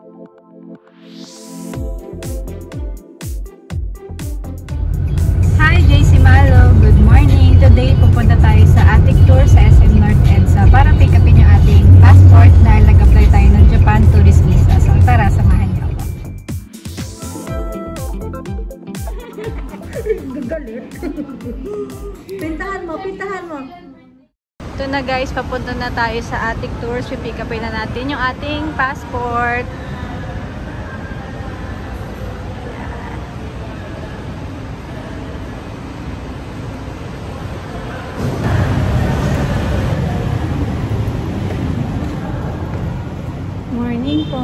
Hi, JC Malo. Good morning. Today, pupunta tayo sa Attic Tour sa SM North EDSA para pick upin yung ating passport dahil nag-apply tayo ng Japan Tourist Visa. So, tara, samahan niyo ako. Gagalit. Pintahan mo, pintahan mo. Ito na guys, papunta na tayo sa Attic Tours. Pick upin na natin yung ating passport. Morning po.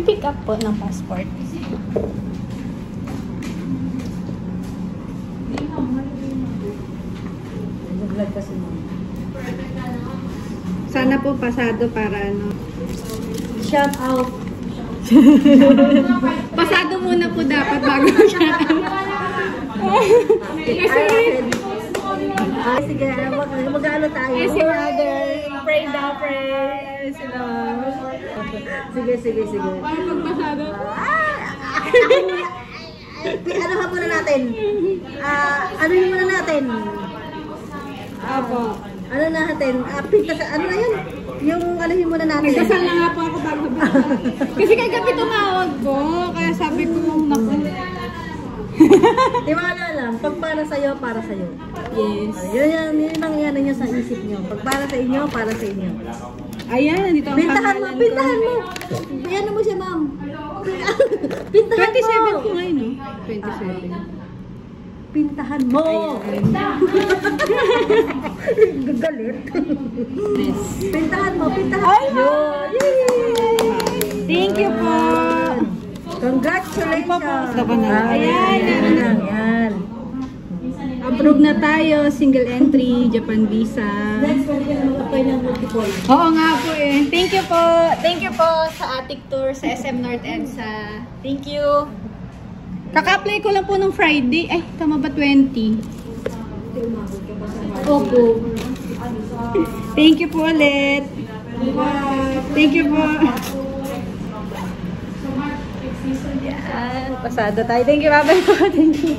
Pick up po ng passport. Sana po pasado para ano. Shout out. Pasado muna po dapat bago shout out. Sige, mag-ano tayo? Si mother. Pray daw, pray. Sila. Sige. Paano pagpasado? Ano ha muna natin? Ano yun muna natin? Apo. Ano natin? Ano na yun? Yung ano yun muna natin? Nagdasal na nga po ako bago ba? Kasi kay gabi tumawag po. Kaya sabi ko, naku. Di ba alam? Pag para sa'yo, para sa'yo. Yes. Yun ang yan nyo sa isip nyo. Pag para sa inyo, para sa inyo. Ayan, nandito ang Pintahan mo, pangalan pintahan ko. mo. Ano mo siya, ma'am? Pintahan 27 mo. po ngayon, no? 27. Pintahan mo. Gagalit. Yes. Pintahan mo, pintahan Ay, mo. Thank you po. Congratulations. Ayan. Yan. Approve na tayo. Single entry, Japan visa. Next, pwede ka na mag-apply ng multiple. Oo nga po eh. Thank you po. Thank you po sa Attic Tour sa SM North EDSA. Thank you. Kaka-apply ko lang po nung Friday. Ay, tama ba 20? Opo. Thank you po ulit. Thank you po. Yan. Pasado tayo. Thank you, babay po. Thank you.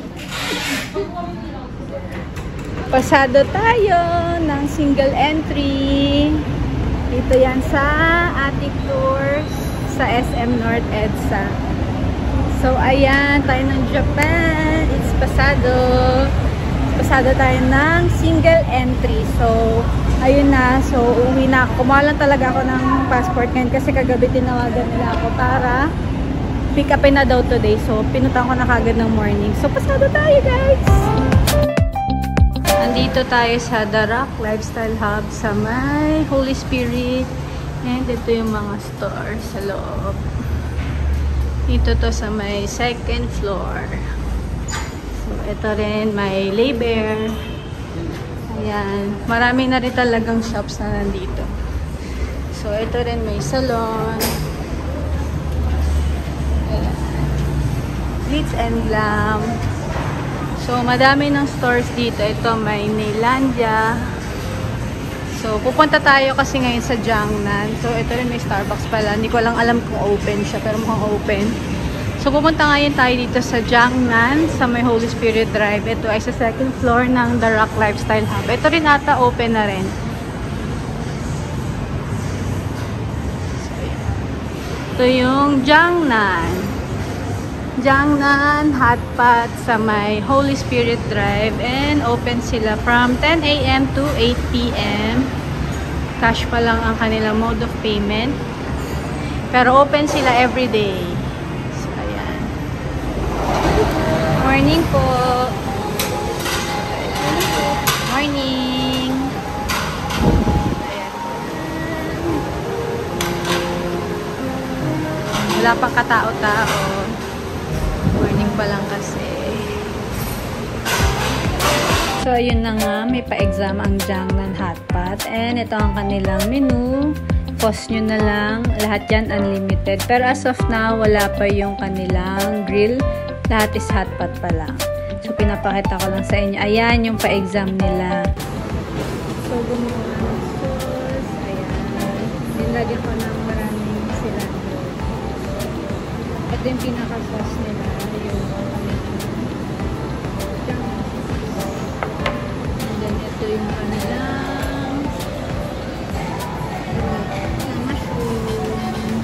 Pasado tayo ng single entry. Dito yan sa Attic Tours sa SM North EDSA. So, ayan, tayo ng Japan. It's pasado. Pasado tayo ng single entry. So, ayun na. So, uuwi na ako. Kumuha lang talaga ako ng passport ngayon kasi kagabi tinawagan nila ako para pick upin na daw today. So, pinutan ko na kagad ng morning. So, pasado tayo, guys! Nandito tayo sa The Rock Lifestyle Hub sa may Holy Spirit. And ito yung mga stores sa loob. Dito to sa may second floor. So, ito rin may Laybear. Ayan. Marami na rin talagang shops na nandito. So, ito rin may salon. Ayan. Glitz and Glam. So, madami ng stores dito. Ito, may Nailandia. So, pupunta tayo kasi ngayon sa Jiangnan. So, ito rin may Starbucks pala. Hindi ko lang alam kung open siya, pero mukhang open. So, pupunta ngayon tayo dito sa Jiangnan, sa may Holy Spirit Drive. Ito ay sa second floor ng The Rock Lifestyle Hub. Ito rin ata open na rin. So, ito yung Jiangnan. Jiangnan Hot Pot sa may Holy Spirit Drive, and open sila from 10 AM to 8 PM. Cash pa lang ang kanilang mode of payment. Pero open sila every day. So, ayan. Morning po. Morning. Ayan. Wala pang katao-tao. Morning pa lang kasi. So, ayun na nga. May pa-exam ang Jiangnan Hot Pot. And ito ang kanilang menu. Cost nyo na lang. Lahat yan unlimited. Pero as of now, wala pa yung kanilang grill. Lahat is hot pot pa lang. So, pinapakita ko lang sa inyo. Ayan yung pa-exam nila. So, gumawa ng sauce. Ayan. lalagyan ko ng maraming cilantro. Ito yung pinaka-sauce nila. Yung and then ito yung kanilang mushroom.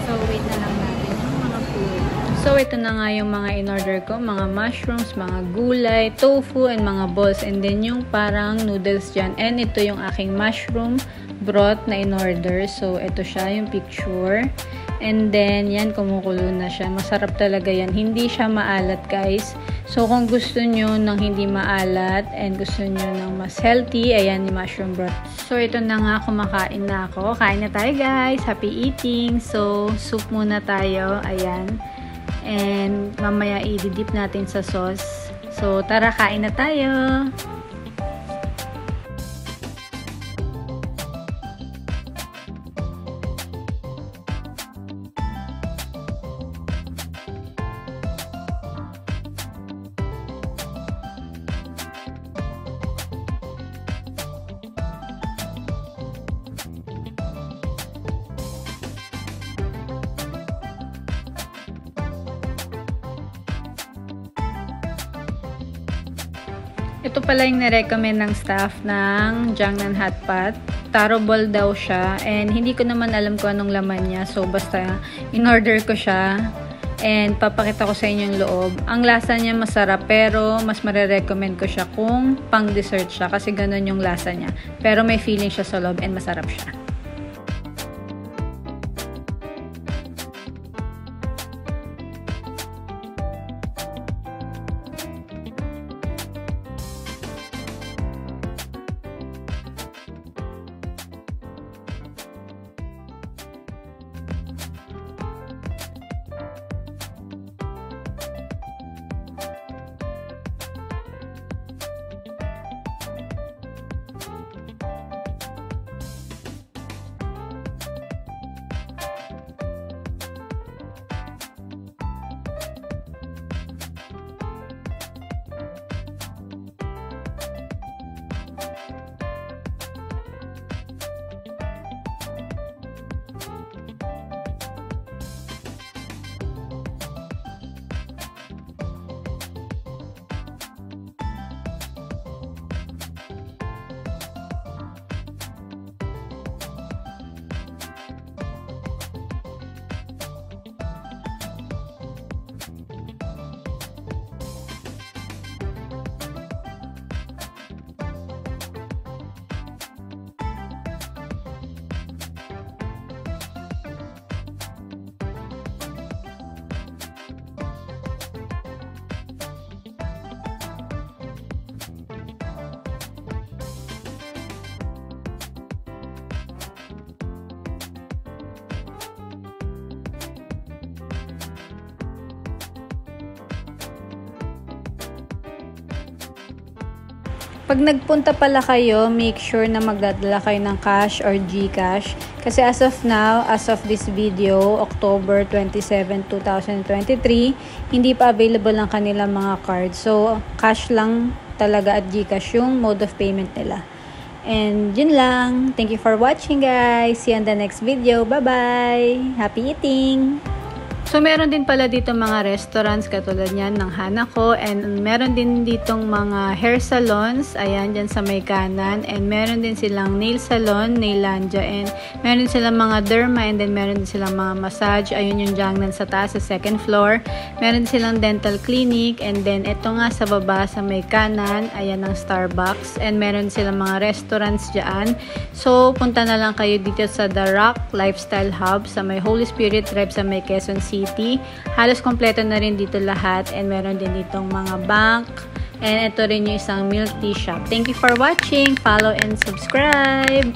So, wait na lang natin yung mga food. So, ito na nga yung mga in-order ko. Mga mushrooms, mga gulay, tofu, and mga balls. And then yung parang noodles dyan. And ito yung aking mushroom broth na in-order. So, ito siya yung picture. And then, yan, kumukulo na siya. Masarap talaga yan. Hindi siya maalat, guys. So, kung gusto nyo ng hindi maalat and gusto nyo ng mas healthy, ayan yung mushroom broth. So, ito na nga, kumakain na ako. Kain na tayo, guys. Happy eating. So, soup muna tayo. Ayan. And, mamaya i-dip natin sa sauce. So, tara, kain na tayo. Ito pala yung na-recommend ng staff ng Jiangnan Hot Pot. Taro ball daw siya. And hindi ko naman alam kung anong laman niya. So, basta in-order ko siya. And papakita ko sa inyo yung loob. Ang lasa niya masarap. Pero, mas marirecommend ko siya kung pang dessert siya. Kasi ganun yung lasa niya. Pero may feeling siya sa loob and masarap siya. Pag nagpunta pala kayo, make sure na magdadala kayo ng cash or GCash. Kasi as of now, as of this video, October 27, 2023, hindi pa available ang kanilang mga cards. So, cash lang talaga at GCash yung mode of payment nila. And yun lang. Thank you for watching, guys. See you on the next video. Bye-bye! Happy eating! So, meron din pala dito mga restaurants katulad yan ng Hanako, and meron din ditong mga hair salons, ayan, dyan sa may kanan, and meron din silang nail salon, Nailandia, and meron din silang mga derma, and then meron din silang mga massage, ayun yung Jiangnan sa taas, sa second floor, meron din silang dental clinic, and then ito nga sa baba, sa may kanan, ayan ang Starbucks, and meron silang mga restaurants dyan. So, punta na lang kayo dito sa The Rock Lifestyle Hub, sa may Holy Spirit Tribe, sa may Quezon City. Halos kompleto na rin dito lahat, and meron din ditong mga bank, and ito rin yung isang milk tea shop. Thank you for watching. Follow and subscribe.